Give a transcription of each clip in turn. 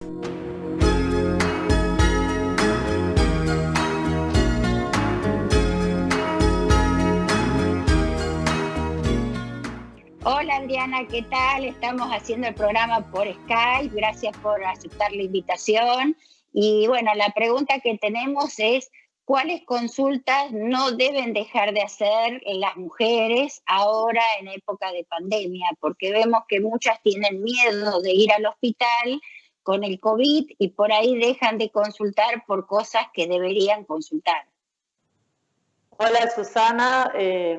Hola Adriana, ¿qué tal? Estamos haciendo el programa por Skype, gracias por aceptar la invitación. Y bueno, la pregunta que tenemos es, ¿cuáles consultas no deben dejar de hacer las mujeres ahora en época de pandemia? Porque vemos que muchas tienen miedo de ir al hospital con el COVID y por ahí dejan de consultar por cosas que deberían consultar. Hola Susana,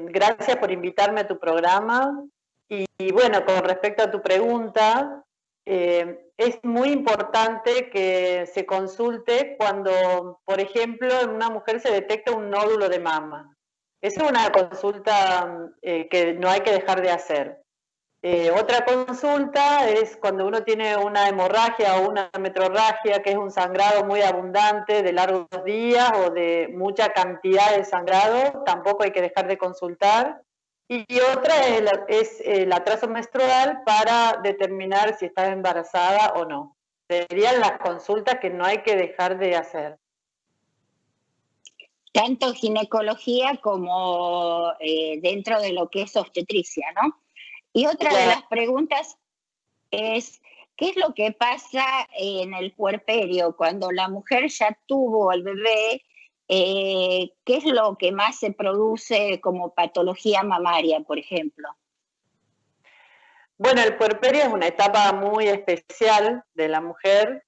gracias por invitarme a tu programa. Y bueno, con respecto a tu pregunta, es muy importante que se consulte cuando, por ejemplo, en una mujer se detecta un nódulo de mama. Esa es una consulta que no hay que dejar de hacer. Otra consulta es cuando uno tiene una hemorragia o una metrorragia, que es un sangrado muy abundante de largos días o de mucha cantidad de sangrado, tampoco hay que dejar de consultar. Y otra es el atraso menstrual para determinar si estás embarazada o no. Serían las consultas que no hay que dejar de hacer. Tanto ginecología como dentro de lo que es obstetricia, ¿no? Y otra de las preguntas es, ¿qué es lo que pasa en el puerperio cuando la mujer ya tuvo al bebé? ¿Qué es lo que más se produce como patología mamaria, por ejemplo? Bueno, el puerperio es una etapa muy especial de la mujer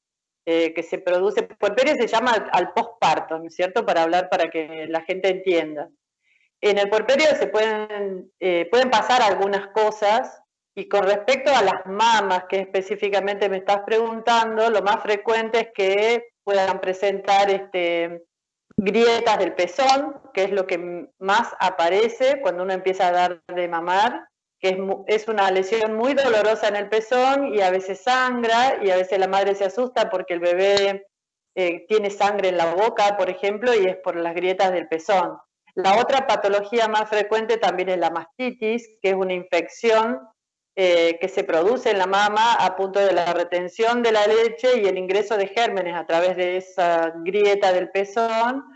que se produce. El puerperio se llama al posparto, ¿no es cierto? Para hablar, para que la gente entienda. En el puerperio se pueden pasar algunas cosas, y con respecto a las mamas que específicamente me estás preguntando, lo más frecuente es que puedan presentar grietas del pezón, que es lo que más aparece cuando uno empieza a dar de mamar, que es una lesión muy dolorosa en el pezón y a veces sangra, y a veces la madre se asusta porque el bebé tiene sangre en la boca, por ejemplo, y es por las grietas del pezón. La otra patología más frecuente también es la mastitis, que es una infección que se produce en la mama a punto de la retención de la leche y el ingreso de gérmenes a través de esa grieta del pezón.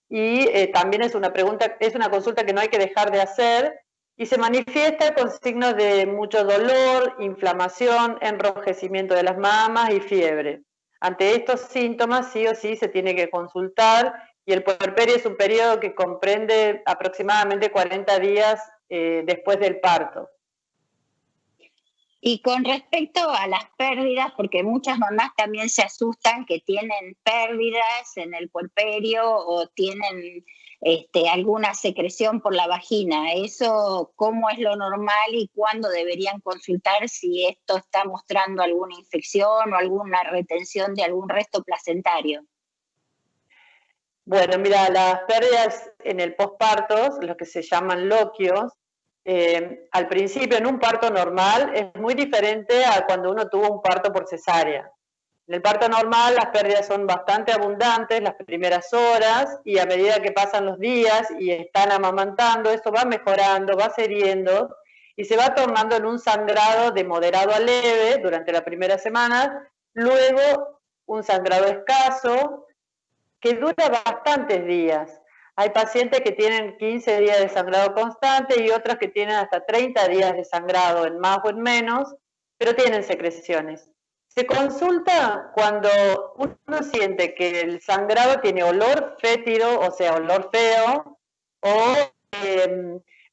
Y también es una consulta que no hay que dejar de hacer, y se manifiesta con signos de mucho dolor, inflamación, enrojecimiento de las mamas y fiebre. Ante estos síntomas, sí o sí se tiene que consultar, y el puerperio es un periodo que comprende aproximadamente 40 días después del parto. Y con respecto a las pérdidas, porque muchas mamás también se asustan que tienen pérdidas en el puerperio o tienen alguna secreción por la vagina. ¿Eso cómo es lo normal y cuándo deberían consultar si esto está mostrando alguna infección o alguna retención de algún resto placentario? Bueno, mira, las pérdidas en el posparto, lo que se llaman loquios, al principio en un parto normal es muy diferente a cuando uno tuvo un parto por cesárea. En el parto normal las pérdidas son bastante abundantes las primeras horas, y a medida que pasan los días y están amamantando, eso va mejorando, va cediendo y se va tornando en un sangrado de moderado a leve durante la primera semana, luego un sangrado escaso que dura bastantes días. Hay pacientes que tienen 15 días de sangrado constante y otros que tienen hasta 30 días de sangrado, en más o en menos, pero tienen secreciones. Se consulta cuando uno siente que el sangrado tiene olor fétido, o sea, olor feo, o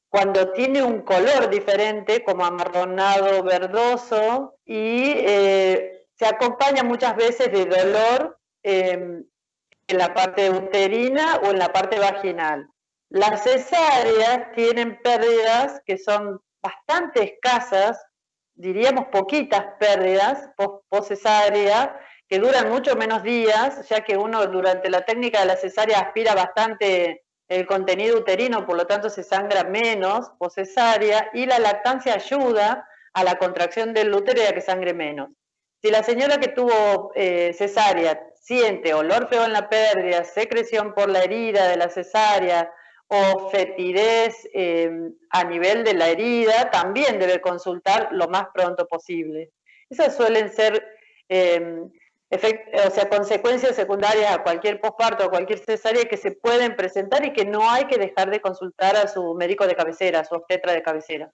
cuando tiene un color diferente, como amarronado, verdoso, y se acompaña muchas veces de dolor en la parte uterina o en la parte vaginal. Las cesáreas tienen pérdidas que son bastante escasas, diríamos poquitas pérdidas post-cesárea, que duran mucho menos días, ya que uno durante la técnica de la cesárea aspira bastante el contenido uterino, por lo tanto se sangra menos post-cesárea, y la lactancia ayuda a la contracción del útero y a que sangre menos. Si la señora que tuvo cesárea siente olor feo en la pérdida, secreción por la herida de la cesárea o fetidez a nivel de la herida, también debe consultar lo más pronto posible. Esas suelen ser o sea, consecuencias secundarias a cualquier posparto o cualquier cesárea que se pueden presentar y que no hay que dejar de consultar a su médico de cabecera, a su obstetra de cabecera.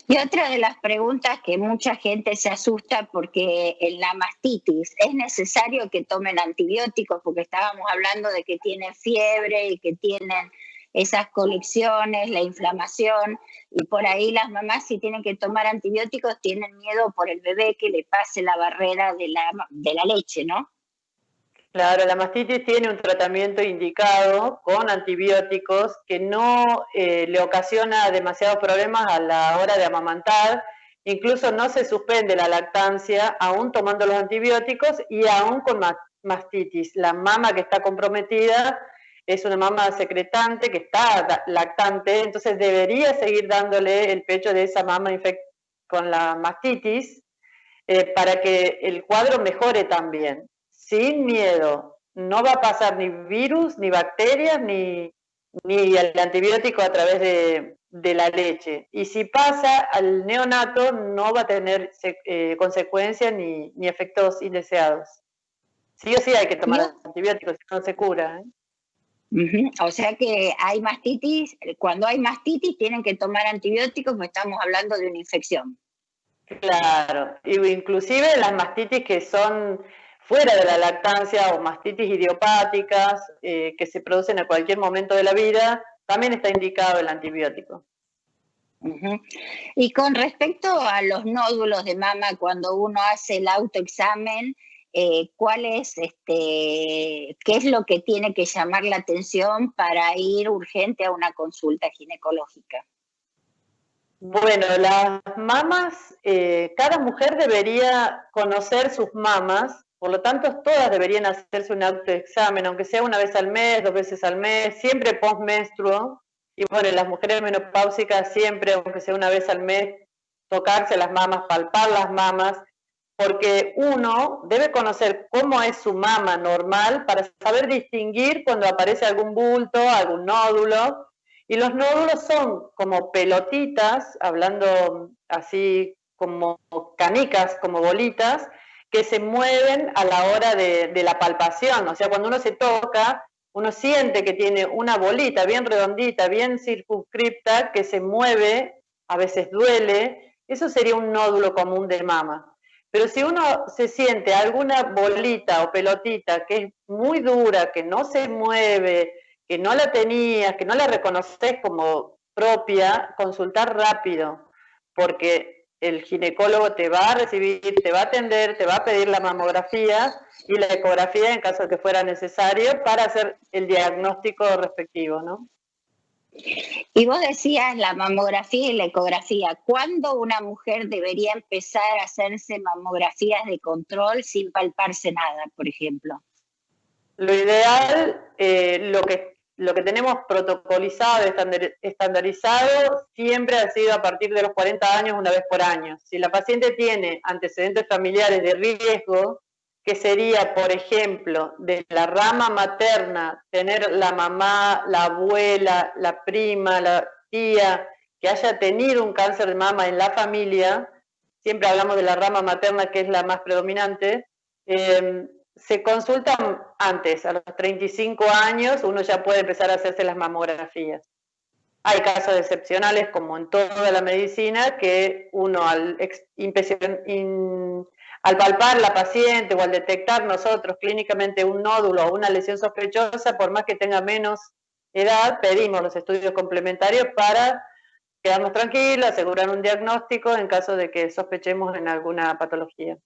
Y otra de las preguntas que mucha gente se asusta porque en la mastitis es necesario que tomen antibióticos, porque estábamos hablando de que tienen fiebre y que tienen esas colecciones, la inflamación, y por ahí las mamás si tienen que tomar antibióticos tienen miedo por el bebé que le pase la barrera de la leche, ¿no? Claro, la mastitis tiene un tratamiento indicado con antibióticos que no le ocasiona demasiados problemas a la hora de amamantar, incluso no se suspende la lactancia aún tomando los antibióticos y aún con mastitis. La mama que está comprometida es una mama secretante que está lactante, entonces debería seguir dándole el pecho de esa mama con la mastitis para que el cuadro mejore también. Sin miedo, no va a pasar ni virus, ni bacterias, ni el antibiótico a través de la leche. Y si pasa, al neonato no va a tener consecuencias ni efectos indeseados. Sí o sí hay que tomar antibióticos, si no se cura. O sea que hay mastitis, cuando hay mastitis tienen que tomar antibióticos porque estamos hablando de una infección. Claro, inclusive las mastitis que son fuera de la lactancia o mastitis idiopáticas que se producen a cualquier momento de la vida, también está indicado el antibiótico. Y con respecto a los nódulos de mama, cuando uno hace el autoexamen, ¿qué es lo que tiene que llamar la atención para ir urgente a una consulta ginecológica? Bueno, las mamas, cada mujer debería conocer sus mamas, por lo tanto todas deberían hacerse un autoexamen, aunque sea una vez al mes, 2 veces al mes, siempre postmenstruo. Y bueno, las mujeres menopáusicas siempre, aunque sea una vez al mes, tocarse las mamas, palpar las mamas, porque uno debe conocer cómo es su mama normal para saber distinguir cuando aparece algún bulto, algún nódulo. Y los nódulos son como pelotitas, hablando así como canicas, como bolitas, que se mueven a la hora de la palpación. O sea, cuando uno se toca, uno siente que tiene una bolita bien redondita, bien circunscripta, que se mueve, a veces duele. Eso sería un nódulo común de mama. Pero si uno se siente alguna bolita o pelotita que es muy dura, que no se mueve, que no la tenías, que no la reconoces como propia, consultar rápido, porque el ginecólogo te va a recibir, te va a atender, te va a pedir la mamografía y la ecografía en caso de que fuera necesario para hacer el diagnóstico respectivo, ¿no? Y vos decías la mamografía y la ecografía. ¿Cuándo una mujer debería empezar a hacerse mamografías de control sin palparse nada, por ejemplo? Lo ideal, lo que tenemos protocolizado, estandarizado, siempre ha sido a partir de los 40 años, una vez por año. Si la paciente tiene antecedentes familiares de riesgo, que sería, por ejemplo, de la rama materna, tener la mamá, la abuela, la prima, la tía, que haya tenido un cáncer de mama en la familia, siempre hablamos de la rama materna que es la más predominante, se consultan antes, a los 35 años, uno ya puede empezar a hacerse las mamografías. Hay casos excepcionales, como en toda la medicina, que uno al palpar la paciente o al detectar nosotros clínicamente un nódulo o una lesión sospechosa, por más que tenga menos edad, pedimos los estudios complementarios para quedarnos tranquilos, asegurar un diagnóstico en caso de que sospechemos en alguna patología.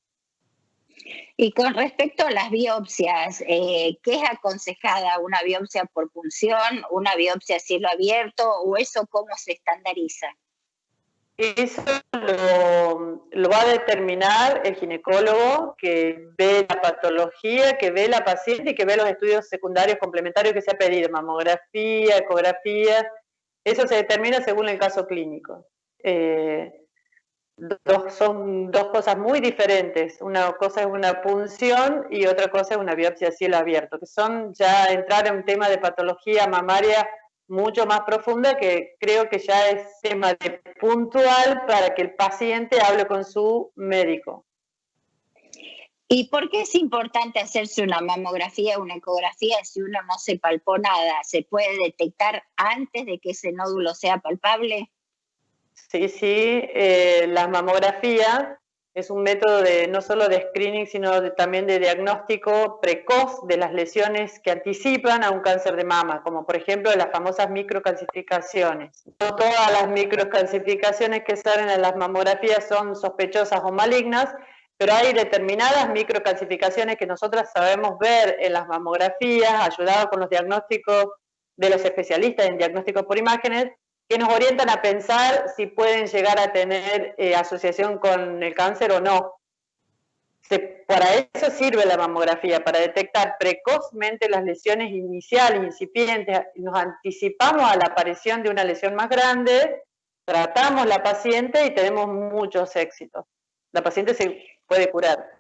Y con respecto a las biopsias, ¿qué es aconsejada? ¿Una biopsia por punción, una biopsia a cielo abierto o eso cómo se estandariza? Eso lo va a determinar el ginecólogo que ve la patología, que ve la paciente y que ve los estudios secundarios complementarios que se ha pedido, mamografía, ecografía. Eso se determina según el caso clínico. Son dos cosas muy diferentes. Una cosa es una punción y otra cosa es una biopsia a cielo abierto, que son ya entrar en un tema de patología mamaria mucho más profunda, que creo que ya es tema de puntual para que el paciente hable con su médico. ¿Y por qué es importante hacerse una mamografía o una ecografía si uno no se palpó nada? ¿Se puede detectar antes de que ese nódulo sea palpable? Sí, sí, la mamografía es un método de no solo de screening, sino también de diagnóstico precoz de las lesiones que anticipan a un cáncer de mama, como por ejemplo las famosas microcalcificaciones. No todas las microcalcificaciones que salen en las mamografías son sospechosas o malignas, pero hay determinadas microcalcificaciones que nosotras sabemos ver en las mamografías, ayudados con los diagnósticos de los especialistas en diagnóstico por imágenes, que nos orientan a pensar si pueden llegar a tener asociación con el cáncer o no. Para eso sirve la mamografía, para detectar precozmente las lesiones iniciales, incipientes, nos anticipamos a la aparición de una lesión más grande, tratamos la paciente y tenemos muchos éxitos. La paciente se puede curar.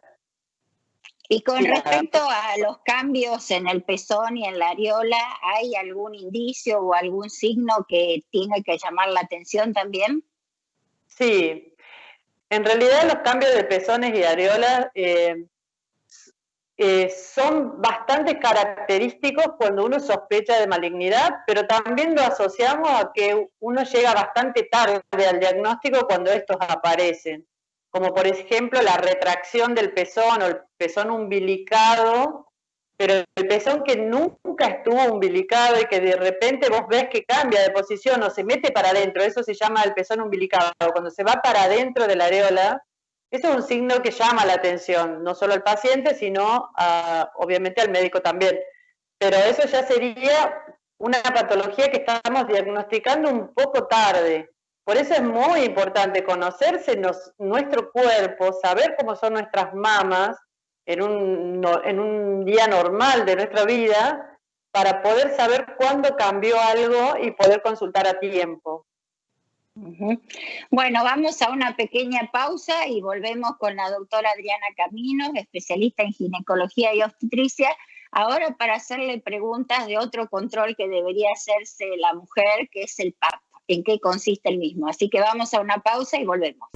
Y con respecto a los cambios en el pezón y en la areola, ¿hay algún indicio o algún signo que tiene que llamar la atención también? Sí, en realidad los cambios de pezones y areolas son bastante característicos cuando uno sospecha de malignidad, pero también lo asociamos a que uno llega bastante tarde al diagnóstico cuando estos aparecen, como por ejemplo la retracción del pezón o el pezón umbilicado, pero el pezón que nunca estuvo umbilicado y que de repente vos ves que cambia de posición o se mete para adentro, eso se llama el pezón umbilicado, cuando se va para adentro de la areola. Eso es un signo que llama la atención, no solo al paciente, sino obviamente al médico también. Pero eso ya sería una patología que estamos diagnosticando un poco tarde. Por eso es muy importante conocerse nuestro cuerpo, saber cómo son nuestras mamas en un día normal de nuestra vida, para poder saber cuándo cambió algo y poder consultar a tiempo. Bueno, vamos a una pequeña pausa y volvemos con la doctora Adriana Caminos, especialista en ginecología y obstetricia, ahora para hacerle preguntas de otro control que debería hacerse la mujer, que es el PAP, en qué consiste el mismo. Así que vamos a una pausa y volvemos.